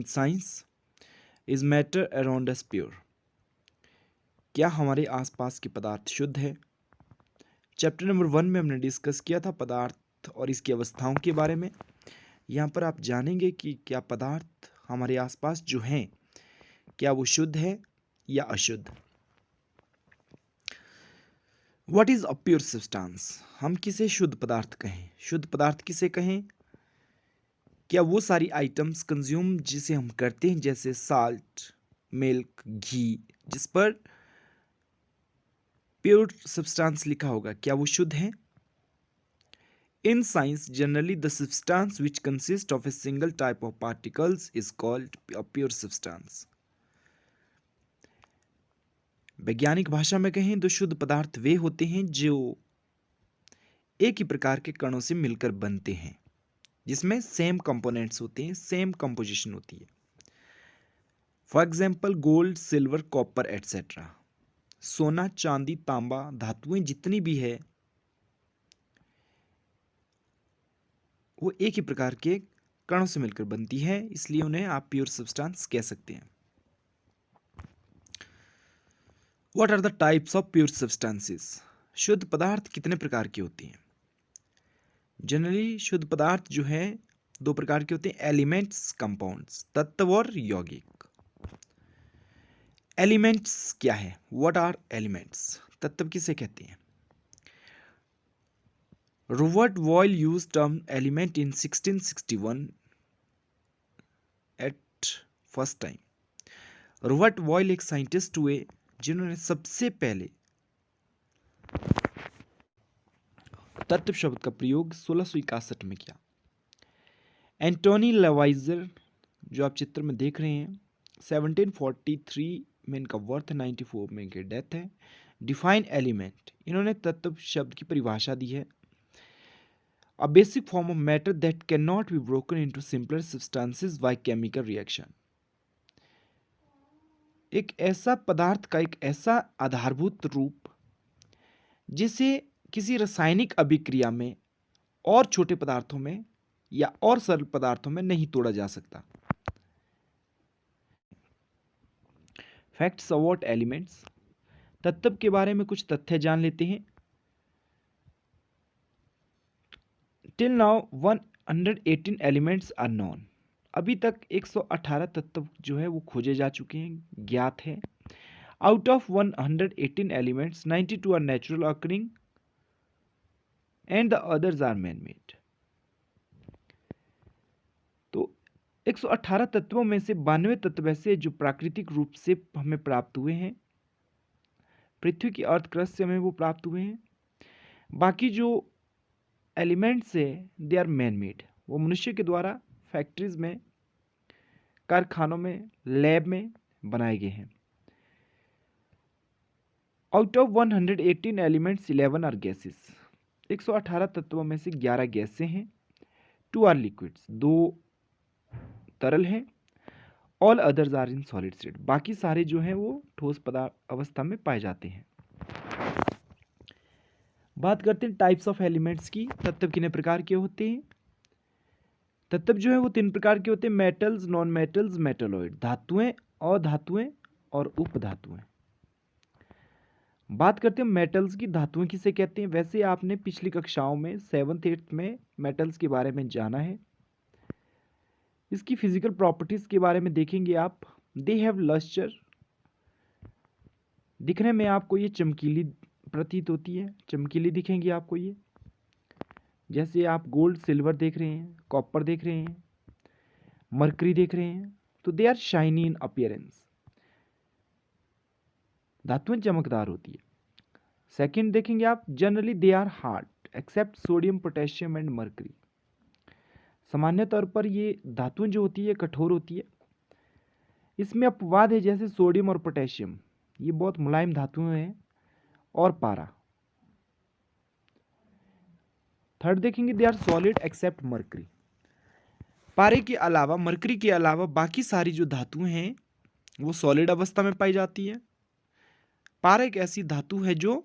In science, is matter around us pure? क्या हमारे आसपास के पदार्थ शुद्ध है? चैप्टर नंबर 1 में हमने डिस्कस किया था पदार्थ और इसकी अवस्थाओं के बारे में। यहाँ पर आप जानेंगे कि क्या पदार्थ हमारे आसपास जो हैं क्या वो शुद्ध है या अशुद्ध। What is a pure substance? हम किसे शुद्ध पदार्थ कहें? शुद्ध पदार्थ किसे कहें? क्या वो सारी आइटम्स कंज्यूम जिसे हम करते हैं जैसे साल्ट, मिल्क, घी, जिस पर प्योर सब्सटेंस लिखा होगा, क्या वो शुद्ध है? In science, generally the substance which consists of a single type of particles is called a pure substance. वैज्ञानिक भाषा में कहें तो शुद्ध पदार्थ वे होते हैं जो एक ही प्रकार के कणों से मिलकर बनते हैं, जिसमें सेम कंपोनेंट्स होते हैं, सेम कंपोजिशन होती है। For example gold, silver, copper etcetera. सोना, चांदी, तांबा, धातुएं जितनी भी है वो एक ही प्रकार के कणों से मिलकर बनती है, इसलिए उन्हें आप प्योर सब्सटेंस कह सकते हैं। What are the types of pure substances? शुद्ध पदार्थ कितने प्रकार के होते हैं? जनरली शुद्ध पदार्थ जो है दो प्रकार के होते हैं, एलिमेंट्स, कंपाउंड्स, तत्व और यौगिक। एलिमेंट्स क्या है? What are elements? तत्व किसे कहते हैं? Robert Boyle used term element in 1661 at first time. Robert Boyle एक साइंटिस्ट हुए जिन्होंने सबसे पहले तत्व शब्द का प्रयोग 1661 में किया। एंटोनी लेवाइजर जो आप चित्र में देख रहे हैं, 1743 में इनका बर्थ, 94 में इनकी डेथ है। डिफाइन एलिमेंट, इन्होंने तत्व शब्द की परिभाषा दी है। A basic form of matter that can not be broken into simpler substances by chemical reaction. एक ऐसा पदार्थ का एक ऐसा आधारभूत रूप जिसे किसी रासायनिक अभिक्रिया में और छोटे पदार्थों में या और सरल पदार्थों में नहीं तोड़ा जा सकता। फैक्ट्स अबाउट एलिमेंट्स, तत्व के बारे में कुछ तथ्य जान लेते हैं। Till now 118 elements are known. अभी तक 118 तत्व जो है वो खोजे जा चुके हैं, ज्ञात है। Out of 118 elements 92 are natural occurring and the others are man made. तो 118 तत्वों में से 92 तत्व ऐसे जो प्राकृतिक रूप से हमें प्राप्त हुए हैं, पृथ्वी की अर्थ क्रस्ट से हमें वो प्राप्त हुए हैं। बाकी जो एलिमेंट्स है दे आर मैन मेड, वो मनुष्य के द्वारा फैक्ट्रीज में, कारखानों में, लैब में बनाए गए हैं। Out of 118 elements 11 are gases. 118 तत्वों में से 11 गैसें हैं। 2 आर लिक्विड्स, 2 तरल हैं। All others are in solid state, बाकी सारे जो हैं वो ठोस पदार्थ अवस्था में पाए जाते हैं। बात करते हैं टाइप्स ऑफ एलिमेंट्स की। तत्व कितने प्रकार के होते हैं? तत्व जो है वो 3 प्रकार के होते हैं, मेटल्स, नॉन मेटल्स, मेटलॉइड। धातुएं, अधातुएं और उपधातुएं। बात करते हैं मेटल्स की। धातुएं किसे कहते हैं? वैसे आपने पिछली कक्षाओं में 7th 8th में मेटल्स के बारे में जाना है। इसकी फिजिकल प्रॉपर्टीज के बारे में देखेंगे आप। दे हैव लस्टर, दिखने में आपको ये चमकीली प्रतीत होती है, चमकीली दिखेंगी आपको ये। जैसे आप गोल्ड, सिल्वर देख रहे हैं, कॉपर देख रहे हैं, मरकरी देख रहे हैं, तो they are shiny in appearance. धातुएं चमकदार होती है। सेकंड देखेंगे आप, generally they are hard except sodium, potassium and mercury. सामान्य तौर पर ये धातुएं जो होती है कठोर होती है। इसमें अपवाद है, जैसे सोडियम और पोटेशियम, ये बहुत मुलायम धातुएं हैं, और पारा। थर्ड देखेंगे, they are solid except mercury. पारे के अलावा, मरकरी के अलावा बाकी सारी जो धातुएं हैं वो सॉलिड अवस्था में पाई जाती है। पारा एक ऐसी धातु है जो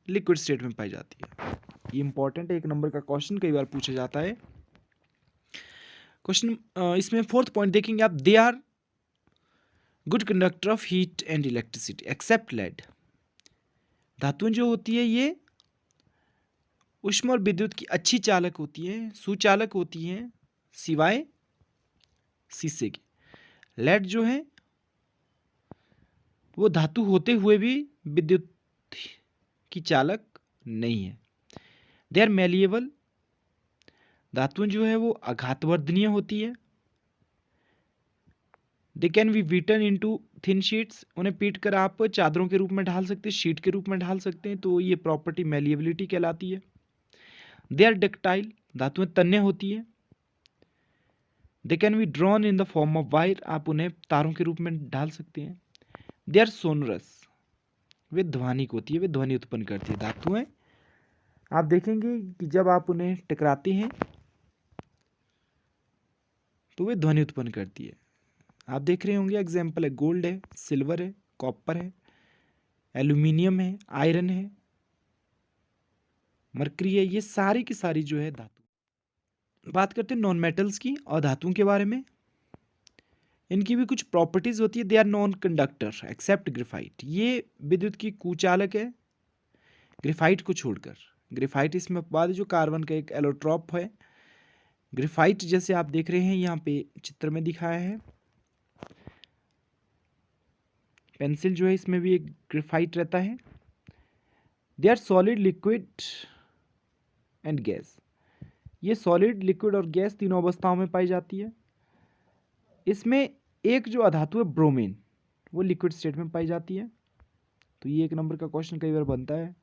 लिक्विड स्टेट में पाई जाती है। ये इंपॉर्टेंट है, 1 नंबर का क्वेश्चन कई बार पूछा जाता है। क्वेश्चन इसमें फोर्थ पॉइंट देखेंगे आप, they are good conductor of heat and electricity except lead. धातुएं जो होती है ये ऊष्मा और विद्युत की अच्छी चालक होती है, सुचालक होती हैं, सिवाय शीशे के। लेड जो है वो धातु होते हुए भी विद्युत की चालक नहीं है। दे आर मेलिएबल, धातुएं जो है वो आघातवर्धनीय होती है। They can be beaten into thin sheets, उन्हें पीट कर आप चादरों के रूप में ढाल सकते हैं, शीट के रूप में ढाल सकते हैं, तो ये प्रॉपर्टी मेलिएबिलिटी कहलाती है। दे आर डक्टाइल, धातुएं तन्य होती है। They can be drawn in the form of wire, आप उन्हें तारों के रूप में ढाल सकते हैं। दे आर सोनरस, वे ध्वनिक होती है, वे ध्वनि उत्पन्न करती है। धातुएं आप देखेंगे कि जब आप उन्हें टकराते हैं तो वे ध्वनि उत्पन्न करती है। आप देख रहे होंगे एग्जाम्पल है, गोल्ड है, सिल्वर है, कॉपर है, एल्यूमिनियम है, आयरन है, मरकरी है, ये सारी की सारी जो है धातु। बात करते हैं नॉन मेटल्स की और धातुओं के बारे में। इनकी भी कुछ प्रॉपर्टीज होती है। They are non conductor except graphite, ये विद्युत की कुचालक है ग्रेफाइट को छोड़कर। ग्रेफाइट इसमें अपवाद है जो कार्बन का एक एलोट्रॉप है। ग्रेफाइट जैसे आप देख रहे हैं यहाँ पे चित्र में दिखाया है, पेंसिल जो है इसमें भी एक ग्रेफाइट रहता है। They are solid, liquid and gas, ये सॉलिड, लिक्विड और गैस तीनों अवस्थाओं में पाई जाती है। इसमें एक जो अधातु है ब्रोमीन, वो लिक्विड स्टेट में पाई जाती है, तो ये एक नंबर का क्वेश्चन कई बार बनता है।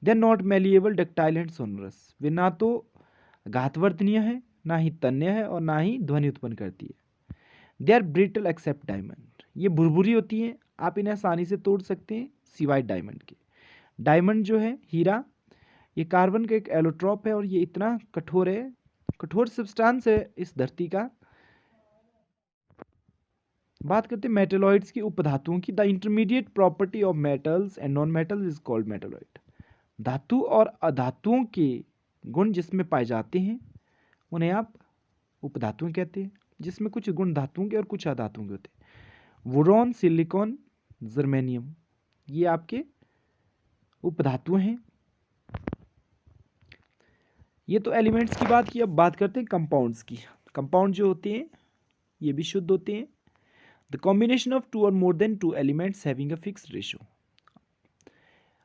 They are not malleable, ductile and sonorous, वे ना तो घातवर्तनीय है, ना ही तन्य है और ना ही ध्वनि उत्पन्न करती है। They are brittle except diamond, ये भुरभुरी होती हैं, आप इन्हें आसानी से तोड़ सकते हैं सिवाय डायमंड के। डायमंड जो है हीरा, ये कार्बन का एक एलोट्रॉप है और ये इतना कठोर है, कठोर सब्सटेंस है इस धरती का। बात करते हैं मेटलॉइड्स की, उपधातुओं की। The intermediate property of metals and non metals is called metalloid. धातु और अधातुओं के गुण जिसमें पाए जाते हैं उन्हें आप उपधातुएं कहते हैं, जिसमें कुछ गुण धातुओं के और कुछ अधातुओं के होते हैं। बोरॉन, सिलिकॉन, जर्मेनियम, ये आपके उपधातुएं हैं। ये तो एलिमेंट्स की बात की। अब बात करते हैं कंपाउंड्स की। कंपाउंड जो होते हैं ये भी शुद्ध होते हैं। द कॉम्बिनेशन ऑफ टू और मोर than two elements having a fixed ratio.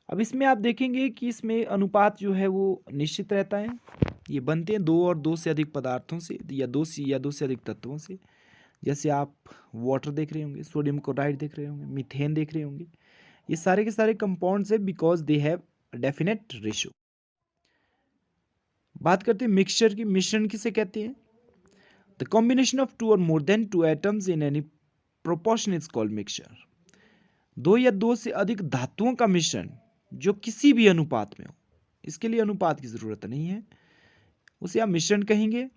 अब इसमें आप देखेंगे कि इसमें अनुपात जो है वो निश्चित रहता है। ये बनते हैं दो और दो से अधिक पदार्थों से या दो से अधिक तत्वों से। जैसे आप वाटर देख रहे होंगे, सोडियम क्लोराइड देख रहे होंगे, मीथेन देख रहे होंगे, ये सारे के सारे कंपाउंड्स है because they have definite ratio. बात करते हैं मिक्सचर की। मिश्रण किसे कहते हैं? द कॉम्बिनेशन ऑफ टू और मोर than two atoms in any proportion is called mixture. दो या दो से अधिक धातुओं का मिश्रण जो किसी भी अनुपात में हो, इसके लिए अनुपात की जरूरत नहीं है, उसे आप मिश्रण कहेंगे।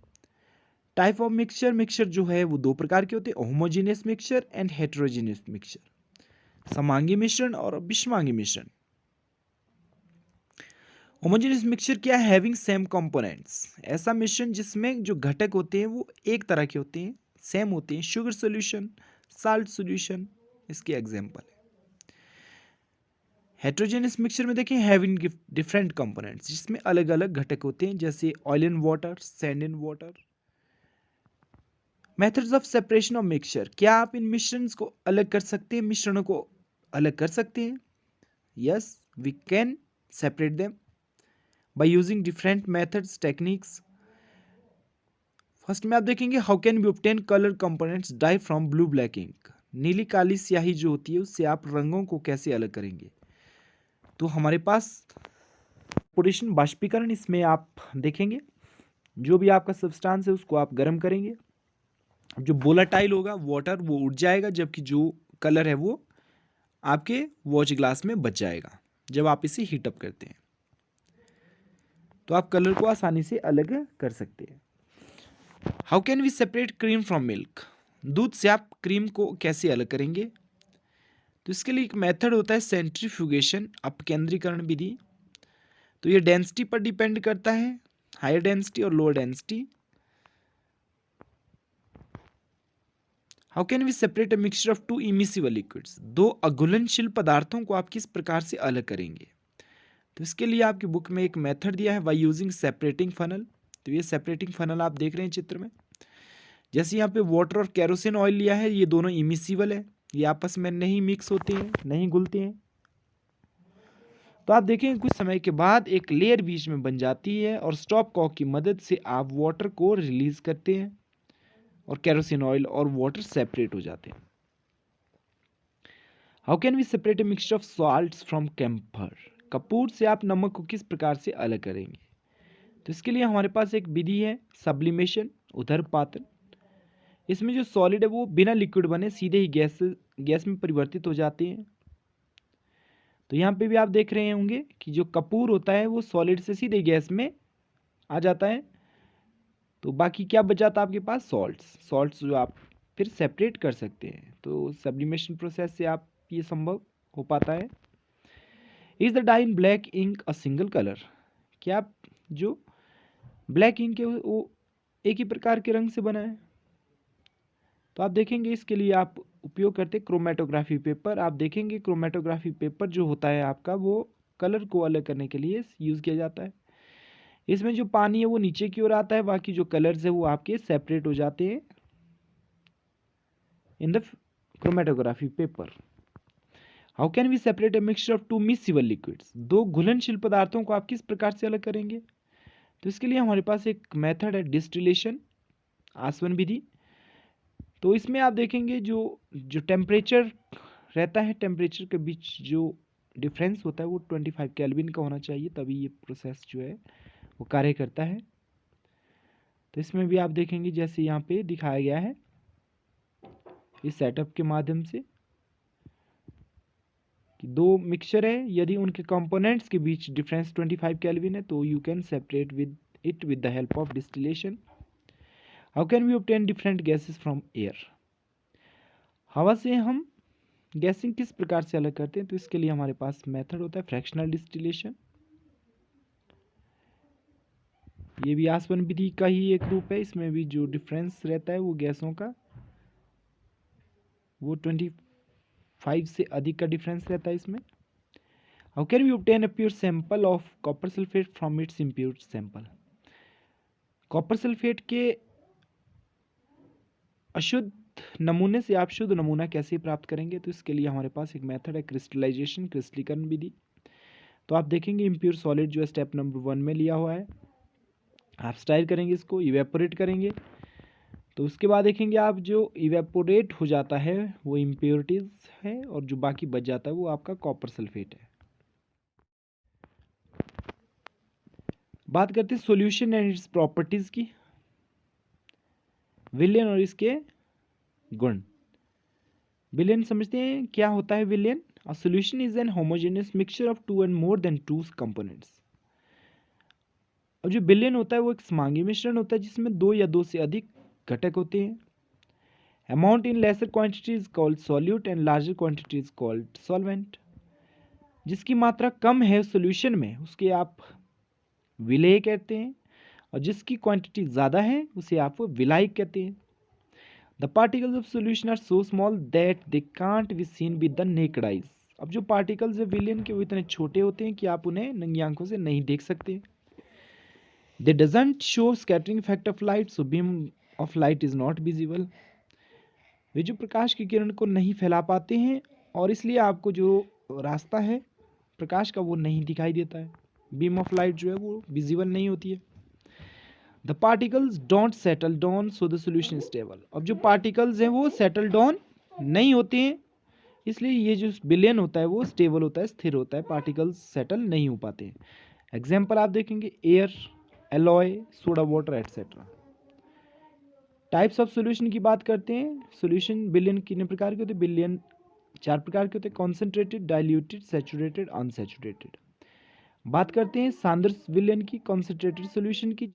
टाइप ऑफ मिक्सचर, मिक्सचर जो है वो दो प्रकार के होते हैं, homogeneous mixture and heterogeneous mixture. समांगी मिश्रण और विषमांगी मिश्रण। होमोजेनियस मिक्सचर क्या है? हैविंग सेम कंपोनेंट्स, ऐसा मिश्रण जिसमें जो घटक होते हैं वो एक तरह के होते हैं, सेम होते हैं। शुगर सॉल्यूशन, साल्ट सॉल्यूशन इसके एग्जांपल है। हेटेरोजेनियस मिक्सचर में देखें हैविंग डिफरेंट कंपोनेंट्स, जिसमें अलग अलग घटक होते हैं, जैसे oil in water, sand in water. Methods of separation of mixture, क्या आप इन मिश्रणों को अलग कर सकते हैं? मिश्रणों को अलग कर सकते हैं। Yes, we can separate them by using different methods, techniques. First में आप देखेंगे how can be obtain colour components dye from blue black ink. नीली काली स्याही जो होती है उससे आप रंगों को कैसे अलग करेंगे? तो हमारे पास पोटेशन बाष्पीकरण, इसमें आप देखेंगे जो भी आपका सब्सटेंस है उसको आप गर्म करेंगे, जो वोलेटाइल होगा वाटर वो उड़ जाएगा, जबकि जो कलर है वो आपके वॉच ग्लास में बच जाएगा जब आप इसे हीटअप करते हैं। तो आप कलर को आसानी से अलग कर सकते हैं। How can we separate cream from milk, दूध से आप क्रीम को कैसे अलग करेंगे? तो इसके लिए एक मेथड होता है सेंट्रीफ्यूगेशन, अपकेंद्रीकरण विधि। तो ये डेंसिटी पर डिपेंड करता है, हायर डेंसिटी और lower density. How can we separate a mixture of two immiscible liquids? दो अघुलनशील पदार्थों को आप किस प्रकार से अलग करेंगे? तो इसके लिए आपकी बुक में एक मेथड दिया है बाय यूजिंग सेपरेटिंग फनल। तो ये सेपरेटिंग फनल आप देख रहे हैं चित्र में। जैसे यहाँ पे वाटर और केरोसिन ऑयल लिया है, ये दोनों इमिसिबल है, ये आपस में नहीं मिक्स होते हैं, नहीं घुलते हैं। तो आप देखेंगे कुछ समय के बाद एक लेयर बीच में बन जाती है और स्टॉप कॉक की मदद से आप वाटर को रिलीज करते हैं और केरोसिन ऑयल और वाटर सेपरेट हो जाते हैं। How can we separate a mixture of salts from camphor? कपूर से आप नमक को किस प्रकार से अलग करेंगे? तो इसके लिए हमारे पास एक विधि है सब्लिमेशन, उदरपातन। इसमें जो सॉलिड है वो बिना लिक्विड बने सीधे ही गैस में परिवर्तित हो जाते हैं। तो यहाँ पे भी आप देख रहे होंगे कि जो कपूर होता है वो सॉलिड से सीधे गैस में आ जाता है। तो बाकी क्या बच जाता है आपके पास? सॉल्ट्स जो आप फिर सेपरेट कर सकते हैं। तो सब्लिमेशन प्रोसेस से आप ये संभव हो पाता है। Is the dye in black ink a single colour? क्या जो ब्लैक इंक है वो एक ही प्रकार के रंग से बना है? तो आप देखेंगे इसके लिए आप उपयोग करते हैं क्रोमेटोग्राफी पेपर। आप देखेंगे क्रोमेटोग्राफी पेपर जो होता है आपका वो कलर को अलग करने के लिए यूज़ किया जाता है। इसमें जो पानी है वो नीचे की ओर आता है, बाकी जो कलर्स है वो आपके सेपरेट हो जाते हैं in the chromatography paper. How can we separate a mixture of two miscible liquids? दो घुलनशील पदार्थों को आप किस प्रकार से अलग करेंगे? तो इसके लिए हमारे पास एक मेथड है डिस्टिलेशन, आसवन विधि। तो इसमें आप देखेंगे जो जो टेम्परेचर रहता है, टेम्परेचर के बीच जो डिफरेंस होता है वो 25 केल्विन का होना चाहिए, तभी ये प्रोसेस जो है वो कार्य करता है। तो इसमें भी आप देखेंगे जैसे यहाँ पे दिखाया गया है इस सेटअप के माध्यम से कि दो मिक्सचर है, यदि उनके कंपोनेंट्स के बीच डिफरेंस 25 केल्विन है तो you can separate with it with the help of distillation. How can we obtain different gases from air? हवा से हम गैसिंग किस प्रकार से अलग करते हैं? तो इसके लिए हमारे पास मेथड होता है फ्रैक्शनल डिस्टिलेशन। ये भी आसवन विधि का ही एक रूप है। इसमें भी जो डिफरेंस रहता है वो गैसों का वो 25 से अधिक का डिफरेंस रहता है इसमें। How can we obtain a pure sample of copper sulphate from its impure sample? Copper sulphate के अशुद्ध नमूने से आप शुद्ध नमूना कैसे प्राप्त करेंगे? तो इसके लिए हमारे पास एक मेथड है क्रिस्टलाइजेशन, क्रिस्टलीकरण विधि। तो आप देखेंगे इम्प्योर सॉलिड जो है स्टेप नंबर 1 में लिया हुआ है, आप स्टाइल करेंगे, इसको इवेपोरेट करेंगे। तो उसके बाद देखेंगे आप जो इवेपोरेट हो जाता है वो इम्प्योरिटीज़ है और जो बाकी बच जाता है वो आपका कॉपर सल्फेट है। बात करते हैं सॉल्यूशन एंड इट्स प्रॉपर्टीज़ की, विलेन और इसके गुण। विलेन समझते हैं क्या होता है विलेन? A solution is an homogeneous mixture of two and more than two components. और जो विलेन होता है वो एक समांगी मिश्रण होता है जिसमें दो या दो से अधिक घटक होते हैं। Amount in laser quantity is called solute and larger quantity is called solvent. जिसकी मात्रा कम है सॉल्यूशन में उसके आप विलेय कहते हैं और जिसकी क्वांटिटी ज़्यादा है उसे आप विलायक कहते हैं। The particles of solution are so small that they can't be seen with the naked eyes. अब जो पार्टिकल्स है विलेन के वो इतने छोटे होते हैं कि आप उन्हें नंगी आंखों से नहीं देख सकते। They doesn't show scattering effect of light, so beam of light is not visible. वे जो प्रकाश की किरण को नहीं फैला पाते हैं और इसलिए आपको जो रास्ता है प्रकाश का वो नहीं दिखाई देता है। बीम ऑफ लाइट जो है वो विजिबल नहीं होती है। The particles don't settle down so the solution stable. अब जो पार्टिकल्स हैं वो सेटल डाउन नहीं होते हैं, इसलिए ये जो विलेन होता है वो स्टेबल होता है, स्थिर होता है, पार्टिकल्स सेटल नहीं हो पाते हैं। एग्जाम्पल आप देखेंगे air, alloy, soda water etcetera. Types of solution की बात करते हैं। सॉल्यूशन बिलियन कितने प्रकार के होते हैं? बिलियन 4 प्रकार के होते हैं, कॉन्सेंट्रेटेड, डाइल्यूटेड, सैचुरेटेड, अनसैचुरेटेड। बात करते हैं सांद्र विलयन की, कॉन्सेंट्रेटेड सॉल्यूशन की।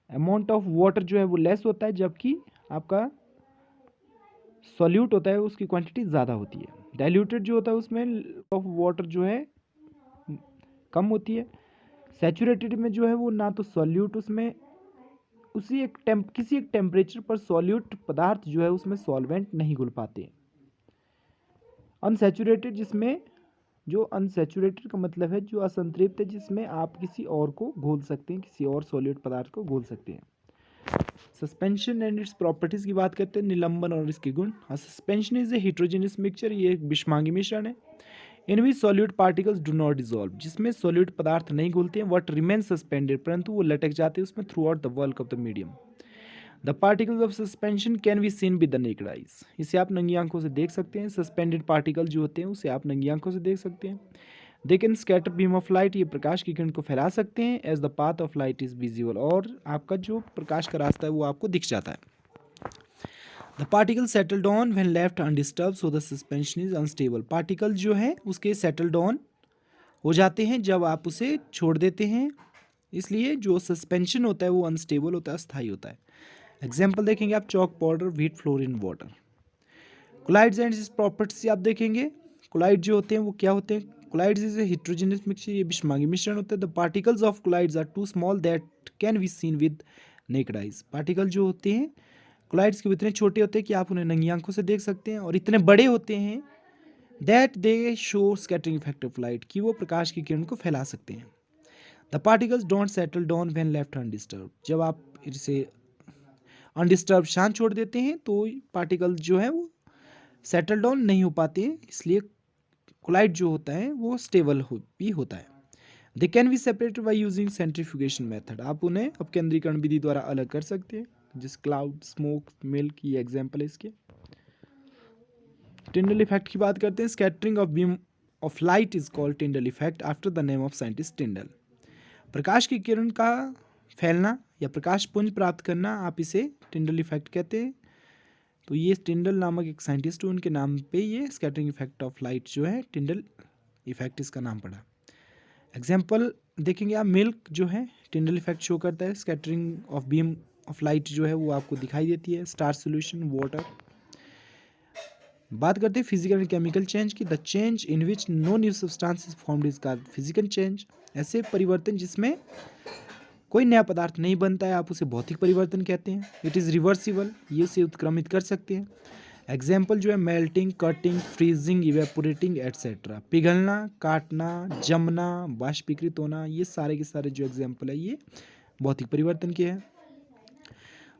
अमाउंट ऑफ वाटर जो है वो लेस होता है जबकि आपका सॉल्यूट होता है उसकी क्वांटिटी ज़्यादा होती है। डाइल्यूटेड जो होता है उसमें ऑफ वाटर जो है कम होती है। सैचुरेटेड में जो है वो ना तो सॉल्यूट उसमें किसी एक टेम्परेचर पर सॉल्यूट पदार्थ जो है उसमें सॉल्वेंट नहीं घुल पाते। अनसैचुरेटेड, जिसमें जो अनसैचुरेटेड का मतलब है जो असंतृप्त है, जिसमें आप किसी और को घोल सकते हैं, किसी और सॉलिड पदार्थ को घोल सकते हैं। सस्पेंशन एंड इट्स प्रॉपर्टीज की बात करते हैं, निलंबन और इसके गुण। Suspension is a heterogeneous mixture, ये एक विषमांगी मिश्रण है। In which solute particles do not dissolve, जिसमें सॉल्यूट पदार्थ नहीं घुलते हैं। वट रिमेन सस्पेंडेड, परंतु वो लटक जाते हैं उसमें through out the work of the medium. The particles of suspension can be seen with the naked eyes, इसे आप नंगी आंखों से देख सकते हैं। सस्पेंडेड पार्टिकल जो होते हैं उसे आप नंगी आंखों से देख सकते हैं। They can scatter beam of light, ये प्रकाश की किरण को फैला सकते हैं। As the path of light is visible, और आपका जो प्रकाश का रास्ता है वो आपको दिख जाता है। The particle settled on when left undisturb, so the suspension is unstable, particle जो है उसके सेटल्ड ऑन हो जाते हैं जब आप उसे छोड़ देते हैं, इसलिए जो सस्पेंशन होता है वो अनस्टेबल होता है, अस्थायी होता है। एग्जाम्पल देखेंगे आप, chalk powder, wheat flour in water. Colloids and its properties आप देखेंगे, कोलाइड जो होते हैं वो क्या होते हैं। Colloids is a heterogeneous mixture, ये विषमांगी मिश्रण होता है। The particles of colloids are too small that can be seen with naked eyes, particle जो होते हैं कोलाइड्स के इतने छोटे होते हैं कि आप उन्हें नंगी आंखों से देख सकते हैं, और इतने बड़े होते हैं that they show scattering effect of light, कि वो प्रकाश की किरण को फैला सकते हैं। The particles don't settle down when left undisturb, जब आप इसे अनडिस्टर्ब शांत छोड़ देते हैं तो पार्टिकल जो है वो सेटल डाउन नहीं हो पाते हैं, इसलिए कोलाइड जो होता है वो स्टेबल भी होता है। They can be separated by using centrifugation method, आप उन्हें अपकेंद्रीकरण विधि द्वारा अलग कर सकते हैं, जिस क्लाउड, स्मोक, मिल्क, ये एग्जाम्पल है इसके। टिंडल इफेक्ट की बात करते हैं, scattering of beam of light is called Tyndall effect after the name of scientist Tyndall, प्रकाश की किरण का फैलना या प्रकाश पुंज प्राप्त करना, आप इसे टिंडल इफेक्ट कहते हैं। तो ये टिंडल नामक एक साइंटिस्ट, उनके नाम पे ये स्कैटरिंग इफेक्ट ऑफ लाइट जो है टिंडल इफेक्ट इसका नाम पड़ा। एग्जाम्पल देखेंगे आप, मिल्क जो है टिंडल इफेक्ट शो करता है, scattering of beam of light जो है वो आपको दिखाई देती है। Starch solution, water. बात करते हैं फिजिकल एंड केमिकल चेंज की, the change in which no new substance is formed is called physical change, ऐसे परिवर्तन जिसमें कोई नया पदार्थ नहीं बनता है आप उसे भौतिक परिवर्तन कहते हैं। इट इज़ रिवर्सिबल, ये उसे उत्क्रमित कर सकते हैं। एग्जाम्पल जो है, melting, cutting, freezing, evaporating etcetera, पिघलना, काटना, जमना, बाष्पीकृत होना, ये सारे के सारे जो एग्जाम्पल है ये भौतिक परिवर्तन के हैं।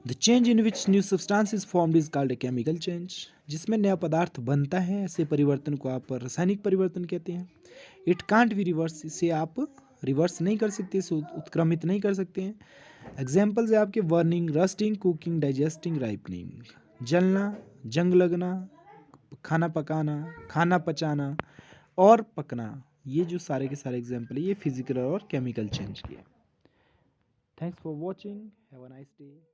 The change in which new substance is formed is called a chemical change, जिसमें नया पदार्थ बनता है ऐसे परिवर्तन को आप रासायनिक परिवर्तन कहते हैं। इट कांट बी रिवर्स, इसे आप रिवर्स नहीं कर सकते, इसे उत्क्रमित नहीं कर सकते हैं। एग्जाम्पल्स है आपके, burning, rusting, cooking, digesting, ripening, जलना, जंग लगना, खाना पकाना, खाना पचाना और पकना, ये जो सारे के सारे एग्जाम्पल है ये फिजिकल और केमिकल चेंज के। Thanks for watching, have a nice day.